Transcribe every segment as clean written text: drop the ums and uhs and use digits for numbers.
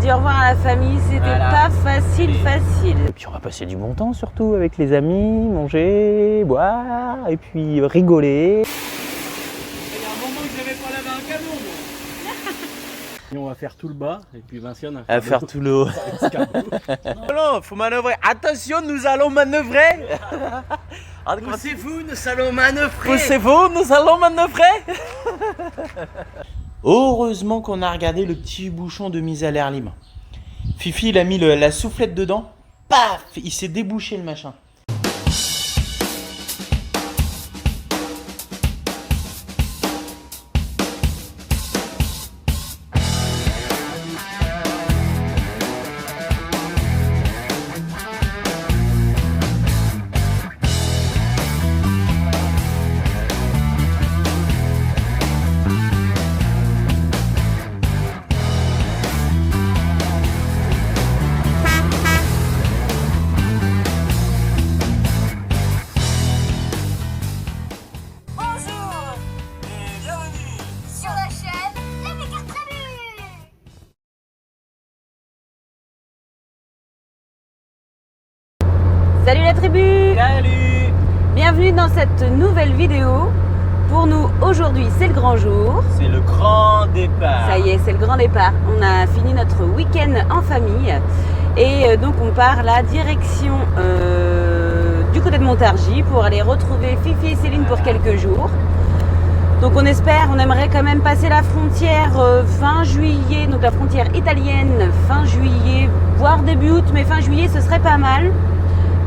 dit au revoir à la famille, c'était pas facile. Et puis on va passer du bon temps surtout avec les amis, manger, boire et puis rigoler. Il y a un moment que je n'avais pas lavé un canon, moi. Et on va faire tout le bas et puis Vinciane À faire tout le haut. Non, faut manœuvrer. Attention, nous allons manœuvrer. Poussez-vous, nous allons manœuvrer. Poussez-vous, nous allons manœuvrer. Heureusement qu'on a regardé le petit bouchon de mise à l'air libre. Fifi, il a mis la soufflette dedans. Paf, il s'est débouché le machin. Salut la tribu! Salut! Bienvenue dans cette nouvelle vidéo. Pour nous, aujourd'hui, c'est le grand jour. C'est le grand départ. Ça y est, c'est le grand départ. On a fini notre week-end en famille. Et donc, on part là, direction du côté de Montargis pour aller retrouver Fifi et Céline pour quelques jours. Donc, on aimerait quand même passer la frontière fin juillet, donc la frontière italienne fin juillet, voire début août, mais fin juillet, ce serait pas mal.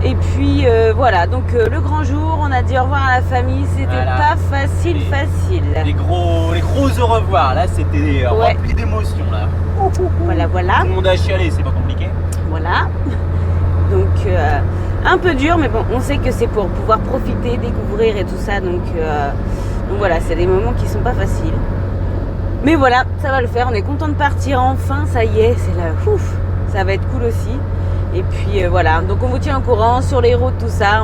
Et puis voilà, donc le grand jour, on a dit au revoir à la famille, c'était pas facile. Les gros au revoir, là c'était rempli d'émotions là. Voilà. Tout le monde a chialé, c'est pas compliqué. Voilà. Donc un peu dur, mais bon, on sait que c'est pour pouvoir profiter, découvrir et tout ça. Donc voilà, c'est des moments qui sont pas faciles. Mais voilà, ça va le faire, on est content de partir enfin, ça y est, c'est là, ouf, ça va être cool aussi. Et puis voilà, donc on vous tient au courant sur les routes, tout ça.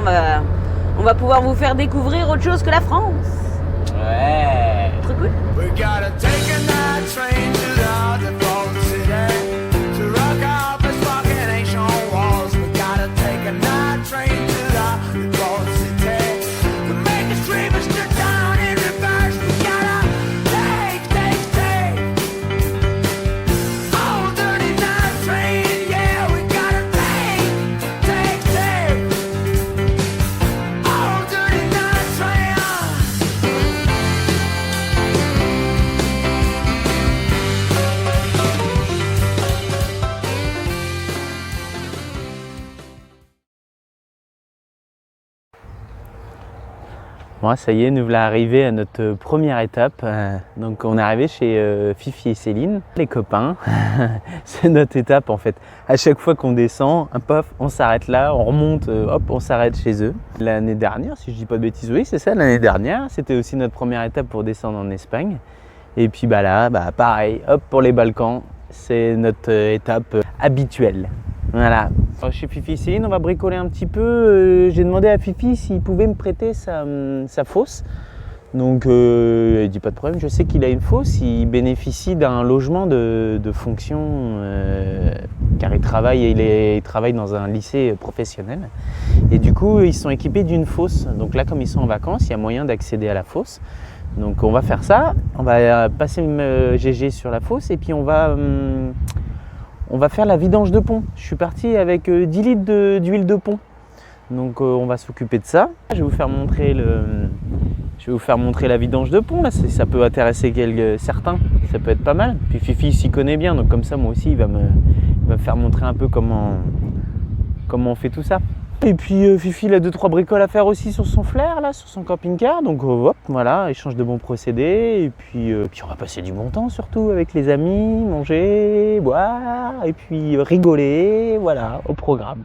On va pouvoir vous faire découvrir autre chose que la France. Ouais. Trop cool. Bon, ça y est, nous voilà arrivés à notre première étape. Donc on est arrivé chez Fifi et Céline, les copains. C'est notre étape en fait. À chaque fois qu'on descend, paf, on s'arrête là, on remonte, hop, on s'arrête chez eux. L'année dernière, si je dis pas de bêtises, oui c'est ça, l'année dernière, c'était aussi notre première étape pour descendre en Espagne. Et puis là, pareil, hop, pour les Balkans, c'est notre étape habituelle. Voilà. Alors, chez Fifi et Céline, on va bricoler un petit peu. J'ai demandé à Fifi s'il pouvait me prêter sa fosse. Donc, il dit pas de problème. Je sais qu'il a une fosse. Il bénéficie d'un logement de fonction car il travaille dans un lycée professionnel. Et du coup, ils sont équipés d'une fosse. Donc là, comme ils sont en vacances, il y a moyen d'accéder à la fosse. Donc, on va faire ça. On va passer GG sur la fosse et puis on va faire la vidange de pont. Je suis parti avec 10 litres d'huile de pont. Donc on va s'occuper de ça. Je vais vous faire montrer la vidange de pont. Là, ça peut intéresser certains. Ça peut être pas mal. Puis Fifi s'y connaît bien. Donc comme ça, moi aussi, il va me faire montrer un peu comment on fait tout ça. Et puis Fifi, il a 2-3 bricoles à faire aussi sur son flair, là, sur son camping-car. Donc hop, voilà, échange de bons procédés. Et puis on va passer du bon temps surtout avec les amis, manger, boire, et puis rigoler, voilà, au programme.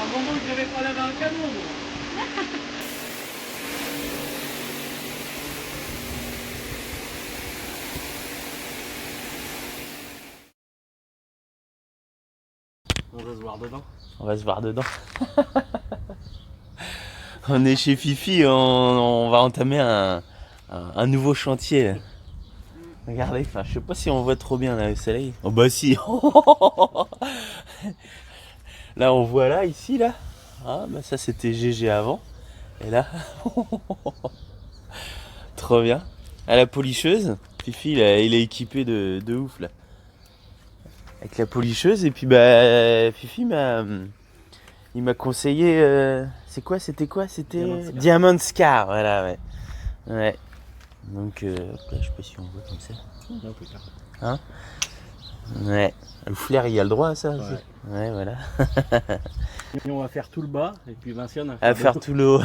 un moment que j'avais pas lavé un camion, moi. On va se voir dedans. On va se voir dedans. On est chez Fifi, on va entamer un nouveau chantier. Regardez, enfin, je sais pas si on voit trop bien là, le soleil. Oh bah si. Là on voit là, ici là. Ah bah ça c'était GG avant. Et là. Trop bien. À la policheuse. Fifi il est équipé de ouf là. Avec la policheuse et puis bah Fifi il m'a conseillé c'était quoi Diamond Scar, voilà ouais. Ouais. Donc là, je sais pas si on voit comme ça. Non, plus tard. Hein? Ouais. Le flair il a le droit à ça aussi. Ouais. Ouais voilà. Et on va faire tout le bas et puis Vinciane À faire tout le haut. Non,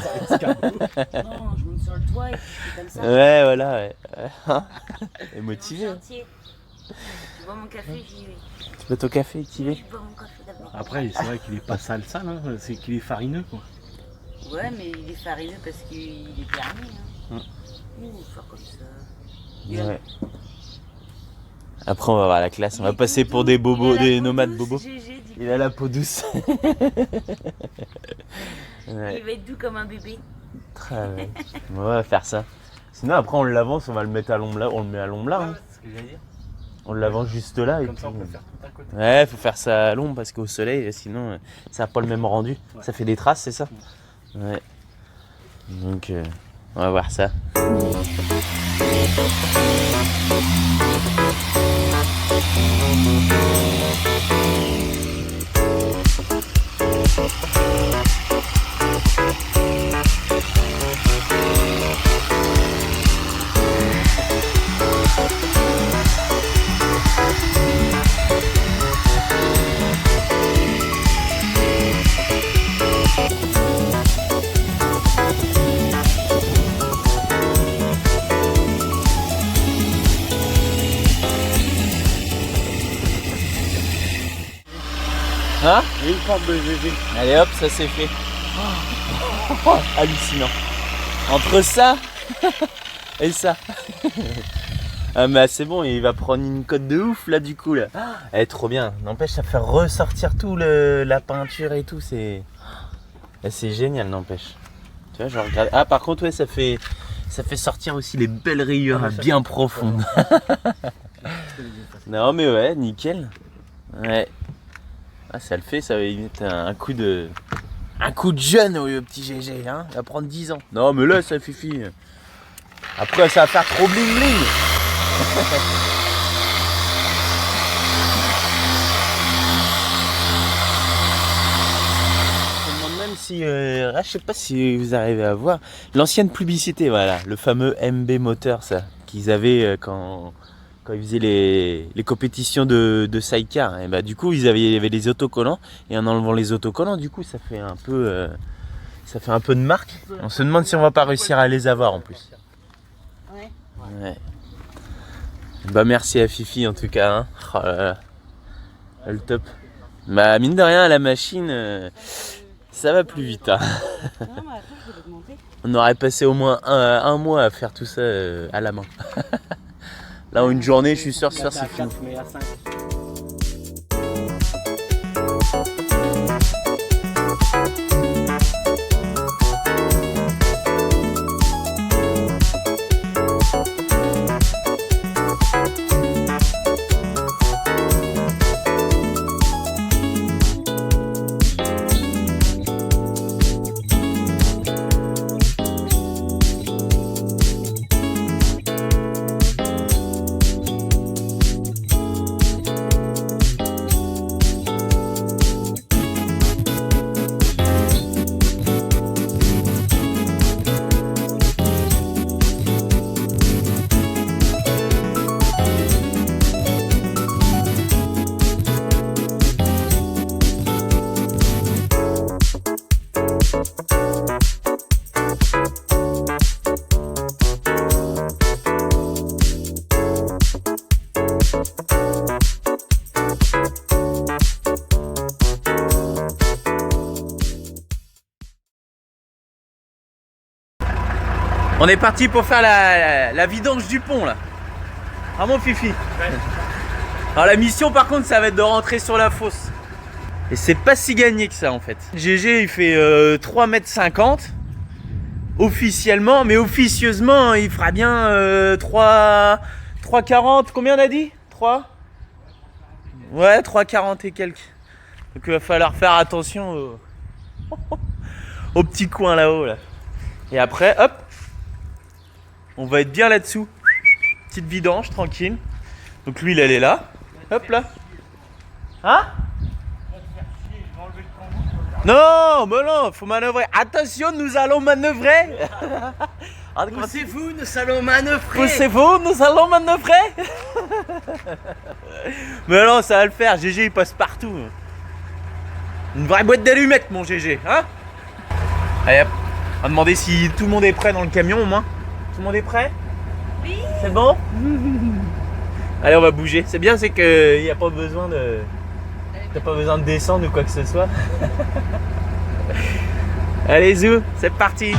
je monte sur le toit et puis je fais comme ça. Ouais voilà ouais. Et Mon motivé. Hein. chantier. Je bois mon café, j'y vais. Tu bois ton café, tu y vas? Je bois mon café d'abord. Après, c'est vrai qu'il est pas sale, hein. C'est qu'il est farineux, quoi. Ouais, mais il est farineux parce qu'il est permis. Hein. Ouh, faire comme ça. Ouais. Après on va voir la classe, on va passer pour des bobos, des nomades bobos. GG, Il a la peau douce. Ouais. il va être doux comme un bébé. Très bien. On va faire ça. Sinon après on l'avance, on va le mettre à l'ombre là, on le met à l'ombre là. Hein. C'est ce que j'allais dire. On l'avance juste là. Et Comme puis... ça, on peut faire tout à côté. Ouais, faut faire ça à l'ombre parce qu'au soleil, sinon ça n'a pas le même rendu. Ouais. Ça fait des traces, c'est ça? Ouais. Donc on va voir ça. Hein? Et une porte de GG. Allez hop, ça c'est fait. Hallucinant. Entre ça et ça. Ah mais c'est bon, il va prendre une cote de ouf là du coup là. Elle est trop bien. N'empêche, ça fait ressortir tout la peinture et tout. C'est génial, n'empêche. Tu vois, je regarde. Ah par contre ouais, ça fait sortir aussi les belles rayures Ah, bien profondes. Non mais ouais, nickel. Ouais. Ah ça le fait, ça va mettre un coup de jeune au petit GG, hein. Il va prendre 10 ans. Non mais là ça Fifi. Après ça va faire trop bling bling. Je me demande même si, je sais pas si vous arrivez à voir l'ancienne publicité, voilà, le fameux MB moteur ça qu'ils avaient quand ils faisaient les compétitions de sidecar. Et bah du coup il y avait des autocollants et en enlevant les autocollants du coup ça fait un peu de marque. On se demande si on va pas réussir à les avoir en plus. Ouais. Ouais. Bah merci à Fifi en tout cas. Hein. Oh là là. Le top. Bah mine de rien la machine ça va plus vite. Hein. Non, mais attends, je vais l'augmenter. On aurait passé au moins un mois à faire tout ça à la main. Là en une journée je suis sûr c'est fini. Mais à 5. On est parti pour faire la vidange du pont là. Ah mon Fifi. Ouais. Alors la mission par contre ça va être de rentrer sur la fosse. Et c'est pas si gagné que ça en fait. GG il fait 3,50 m officiellement, mais officieusement il fera bien 3,40. Combien on a dit 3 Ouais, 3,40 et quelques. Donc il va falloir faire attention au petit coin là-haut là. Et après hop, on va être bien là-dessous. Petite vidange tranquille. Donc l'huile elle est là. Hop là. Hein? Non, mais non, faut manœuvrer. Attention, nous allons manœuvrer. Poussez-vous, nous allons manœuvrer. Poussez-vous, nous allons manœuvrer. Mais non, ça va le faire. GG il passe partout. Une vraie boîte d'allumettes, mon GG. Hein? Allez hop. On va demander si tout le monde est prêt dans le camion au moins. Tout le monde est prêt? Oui. C'est bon? Allez, on va bouger. C'est bien, c'est qu'il n'y a pas besoin de. T'as pas besoin de descendre ou quoi que ce soit. Allez, zou, c'est parti.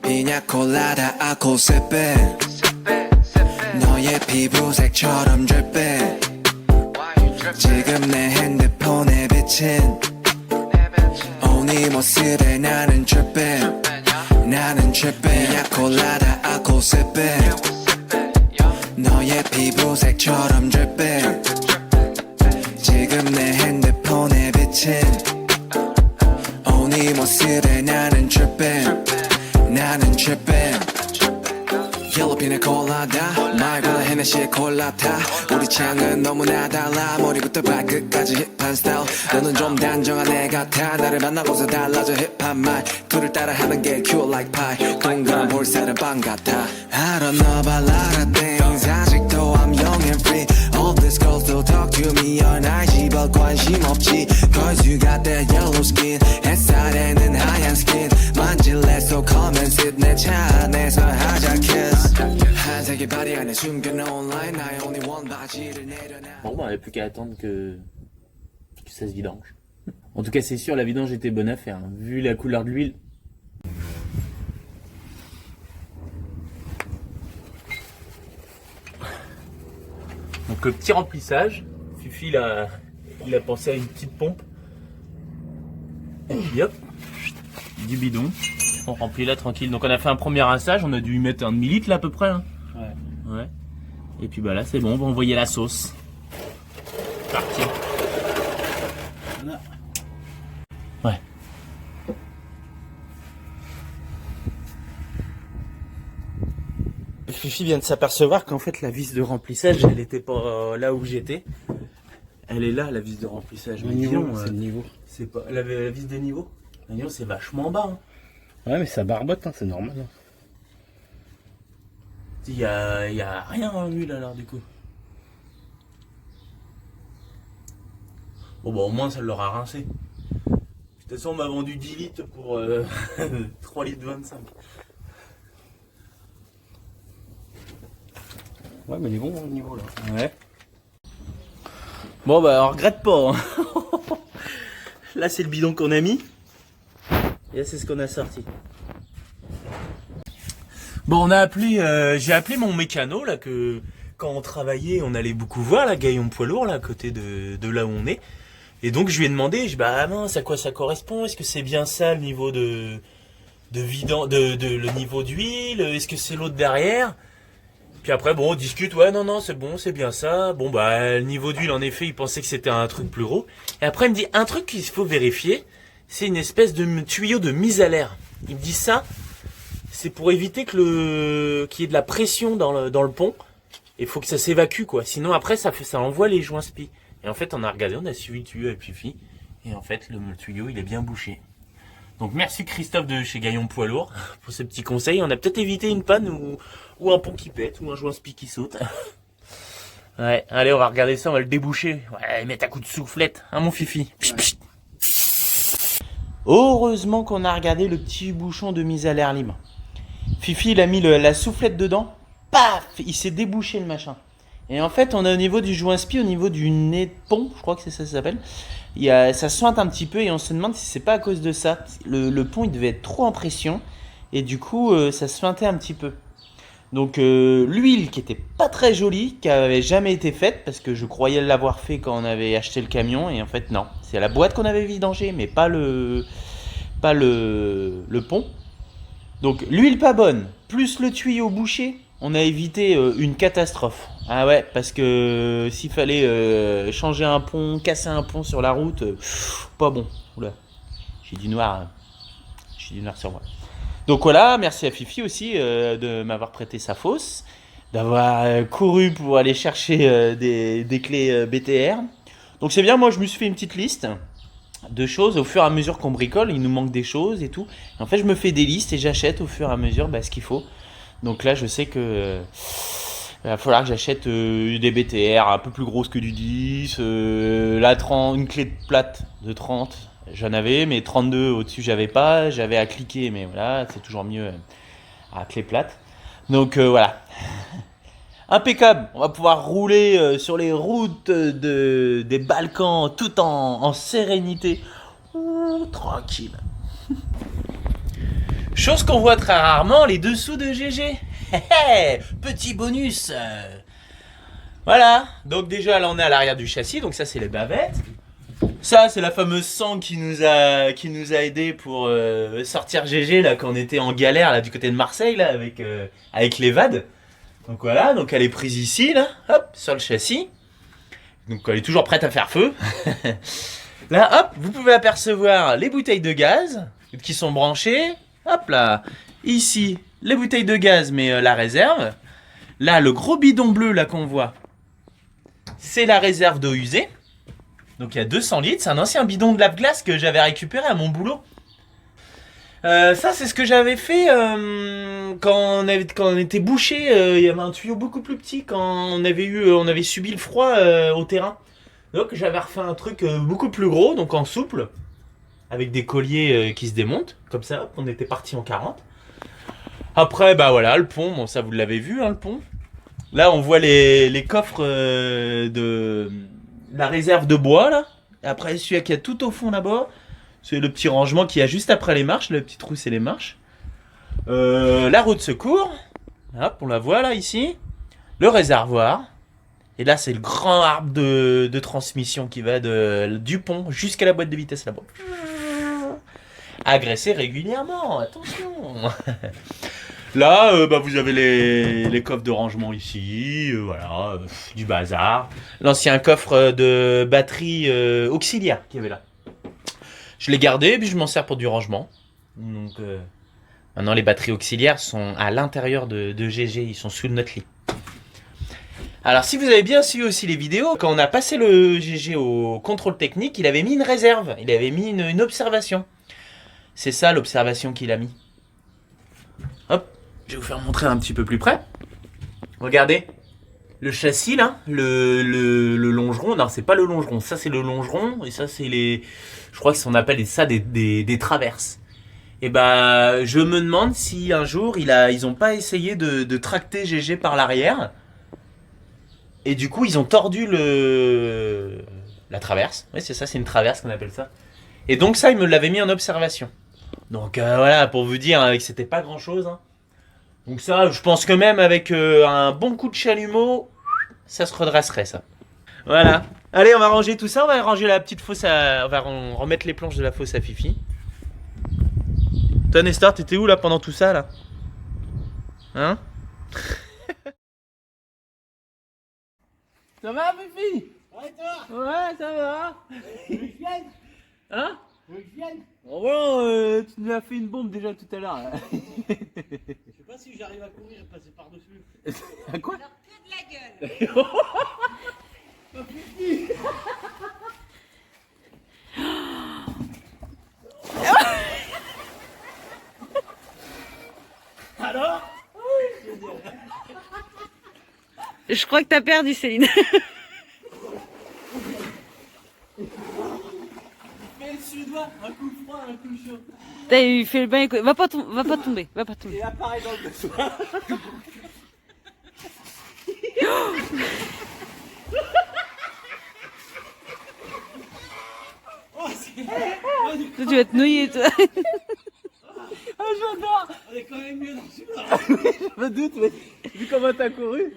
피냐콜라다 아코세페 너의 피부색처럼 drip해 지금 내 핸드폰에 비친 네 모습에 나는 trippin 나는 trippin 피냐콜라다 아코세페 너의 피부색처럼 drip해 지금 내 핸드폰에 비친 네 모습에 나는 trippin 나는 trippin Yellow pina colada 말보다 헤네시의 콜라타 우리 창은 너무나 달라 머리부터 발끝까지 힙한 스타일 너는 좀 단정한 애 같아 나를 만나고서 달라져 힙한 말 둘을 따라하는 게 cute like pie 동그란 볼살은 빵 같아 I don't know about a lot of things 아직도 I'm young and free All these girls still talk to me all night but 관심 없지 Cause you got that yellow skin 햇살에는 하얀 skin 만질래 so come and sit 내 차 안에서 하자 kiss 한색의 바디 안에 숨겨놓은 line 나의 only one 바지를 내려놔 Bon, bah, il n'y a plus qu'à attendre que ça se vidange. En tout cas, c'est sûr, la vidange était bonne à faire. Hein. Vu la couleur de l'huile. Donc, le petit remplissage. Fifi, il a pensé à une petite pompe. Et puis hop, du bidon. On remplit là tranquille. Donc, on a fait un premier rinçage. On a dû y mettre un demi-litre là à peu près. Hein. Ouais. Et puis bah là, c'est bon. On va envoyer la sauce. Parti. Voilà. Ouais. Fifi vient de s'apercevoir qu'en fait la vis de remplissage, elle n'était pas là où j'étais. Elle est là, la vis de remplissage. Le niveau, c'est le niveau. C'est pas la vis de niveau. Le niveau, c'est vachement bas. Hein. Ouais, mais ça barbote, hein, c'est normal. Hein. Il y a rien en huile alors du coup. Bon bah au moins ça l'aura rincé. toute façon, on m'a vendu 10 litres pour 3 litres 25. Ouais, mais il est bon au niveau là. Ouais. Bon, bah, on regrette pas. Hein. Là, c'est le bidon qu'on a mis. Et là, c'est ce qu'on a sorti. Bon, j'ai appelé mon mécano, là, que quand on travaillait, on allait beaucoup voir, la Gaillon Poids Lourd, là, à côté de là où on est. Et donc, je lui ai demandé, bah, mince, à quoi ça correspond? Est-ce que c'est bien ça, le niveau le niveau d'huile? Est-ce que c'est l'autre derrière? Puis après, bon, on discute, ouais, non, c'est bon, c'est bien ça. Bon, bah, le niveau d'huile, en effet, il pensait que c'était un truc plus gros. Et après, il me dit, un truc qu'il faut vérifier, c'est une espèce de tuyau de mise à l'air. Il me dit ça, c'est pour éviter qu'il y ait de la pression dans le pont. Il faut que ça s'évacue, quoi. Sinon, après, ça envoie les joints spi. Et en fait, on a regardé, on a suivi le tuyau avec Fifi. Et en fait, le tuyau, il est bien bouché. Donc, merci Christophe de chez Gaillon Poids Lourd pour ces petits conseils. On a peut-être évité une panne ou un pont qui pète, ou un joint spi qui saute. Ouais, allez, on va regarder ça, on va le déboucher. Ouais, mettre à coup de soufflette, hein, mon Fifi. Pchit, pchit. Heureusement qu'on a regardé le petit bouchon de mise à l'air libre. Fifi, il a mis la soufflette dedans. Paf, il s'est débouché le machin. Et en fait, on a au niveau du joint spi, au niveau du nez de pont, je crois que c'est ça que ça s'appelle, ça sointe un petit peu et on se demande si c'est pas à cause de ça. Le pont, il devait être trop en pression et du coup, ça sointait un petit peu. Donc, l'huile qui était pas très jolie, qui avait jamais été faite, parce que je croyais l'avoir fait quand on avait acheté le camion et en fait, non. C'est la boîte qu'on avait vidangée, mais pas le pont. Donc, l'huile pas bonne, plus le tuyau bouché, on a évité une catastrophe. Ah ouais, parce que s'il fallait changer un pont, casser un pont sur la route, pas bon. Oula, j'ai du noir sur moi. Donc voilà, merci à Fifi aussi de m'avoir prêté sa fosse, d'avoir couru pour aller chercher des clés BTR. Donc c'est bien, moi je me suis fait une petite liste de choses au fur et à mesure qu'on bricole, il nous manque des choses et tout. Et en fait, je me fais des listes et j'achète au fur et à mesure ce qu'il faut. Donc là, je sais que il va falloir que j'achète des BTR un peu plus grosses que du 10, une clé de plate de 30, j'en avais, mais 32 au-dessus, j'avais pas. J'avais à cliquer, mais voilà, c'est toujours mieux à clé plate. Donc voilà. Impeccable, on va pouvoir rouler sur les routes des Balkans tout en sérénité. Ouh, tranquille. Chose qu'on voit très rarement, les dessous de GG. Petit bonus. Voilà, donc déjà là on est à l'arrière du châssis, donc ça c'est les bavettes. Ça c'est la fameuse sangle qui nous a aidé pour sortir GG là quand on était en galère là du côté de Marseille là avec les vades. Donc voilà, donc elle est prise ici là, hop, sur le châssis. Donc elle est toujours prête à faire feu. Là hop, vous pouvez apercevoir les bouteilles de gaz qui sont branchées. Hop là, ici les bouteilles de gaz mais la réserve. Là le gros bidon bleu là qu'on voit, c'est la réserve d'eau usée. Donc il y a 200 litres, c'est un ancien bidon de lave-glace que j'avais récupéré à mon boulot. Ça c'est ce que j'avais fait quand on était bouché, il y avait un tuyau beaucoup plus petit quand on avait subi le froid au terrain. Donc j'avais refait un truc beaucoup plus gros, donc en souple, avec des colliers qui se démontent, comme ça, on était parti en 40. Après bah voilà, le pont, bon ça vous l'avez vu hein, le pont. Là on voit les coffres de la réserve de bois là. Après celui qui est tout au fond là-bas, c'est le petit rangement qu'il y a juste après les marches, le petit trou c'est les marches. La roue de secours, hop, on la voit là ici. Le réservoir. Et là c'est le grand arbre de transmission qui va du pont jusqu'à la boîte de vitesse là-bas. Agressé régulièrement, attention. Là, vous avez les coffres de rangement ici, voilà, du bazar. L'ancien coffre de batterie auxiliaire qu'il y avait là. Je l'ai gardé, puis je m'en sers pour du rangement. Donc, maintenant, les batteries auxiliaires sont à l'intérieur de GG, ils sont sous notre lit. Alors, si vous avez bien suivi aussi les vidéos, quand on a passé le GG au contrôle technique, il avait mis une réserve, il avait mis une observation. C'est ça l'observation qu'il a mis. Hop, je vais vous faire montrer un petit peu plus près. Regardez, le châssis là, le longeron longeron. Non, c'est pas le longeron. Ça, c'est le longeron. Et ça, c'est les... Je crois qu'on appelle ça des traverses. Et bah, je me demande si un jour, ils ont pas essayé de tracter GG par l'arrière. Et du coup, ils ont tordu la traverse. Oui, c'est ça, c'est une traverse qu'on appelle ça. Et donc ça, ils me l'avaient mis en observation. Donc voilà, pour vous dire que c'était pas grand-chose. Hein. Donc ça, je pense que même avec un bon coup de chalumeau, ça se redresserait ça. Voilà. Allez, on va ranger tout ça. On va ranger la petite fosse à... On va remettre les planches de la fosse à Fifi. Toi, Nestor, t'étais où là pendant tout ça là? Hein? Ça va, Fifi? Ouais, toi, Ouais, ça va. tu veux que je vienne? Hein? Tu veux que je vienne? Oh bon, tu nous as fait une bombe déjà tout à l'heure. Là. Je sais pas si j'arrive à courir et passer par-dessus. À quoi? Alors, que de la gueule. Alors? Je crois que t'as perdu, Céline. Fais le suédois, un coup froid, un coup chaud. T'as eu fait le bain. Va pas tomber. Va pas tomber. Et apparaît dans le besoin. Oh, c'est... Toi, tu vas te noyer, toi. Ah, j'adore. On est quand même mieux dans celui-là. Je me doute, mais vu comment t'as couru.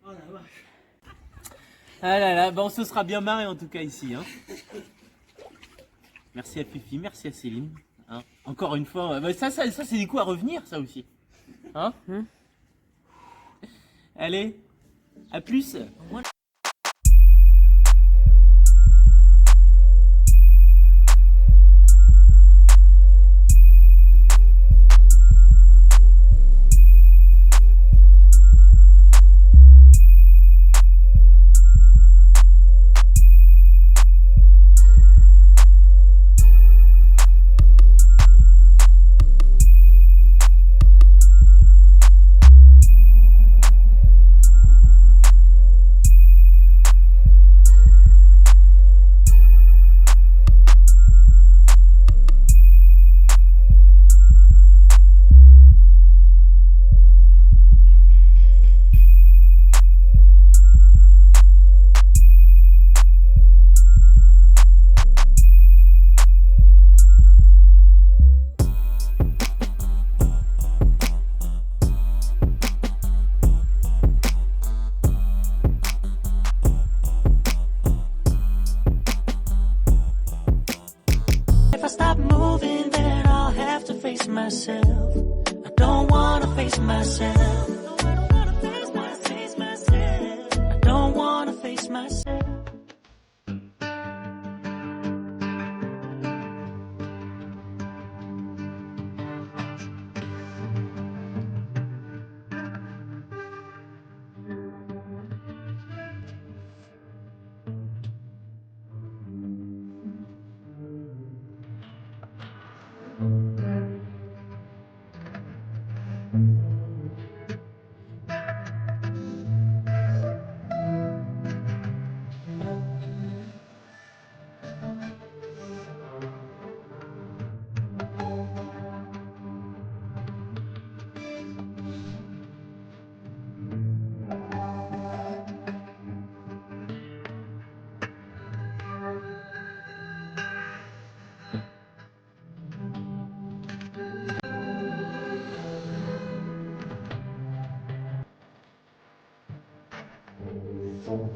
Oh la vache. Ah là là, bon, on se sera bien marré en tout cas ici. Hein. Merci à Fifi, merci à Céline. Hein. Encore une fois, bah, ça c'est des coups à revenir, ça aussi. Hein? Allez, à plus. If I stop moving, then I'll have to face myself. I don't wanna face myself. I don't wanna face myself.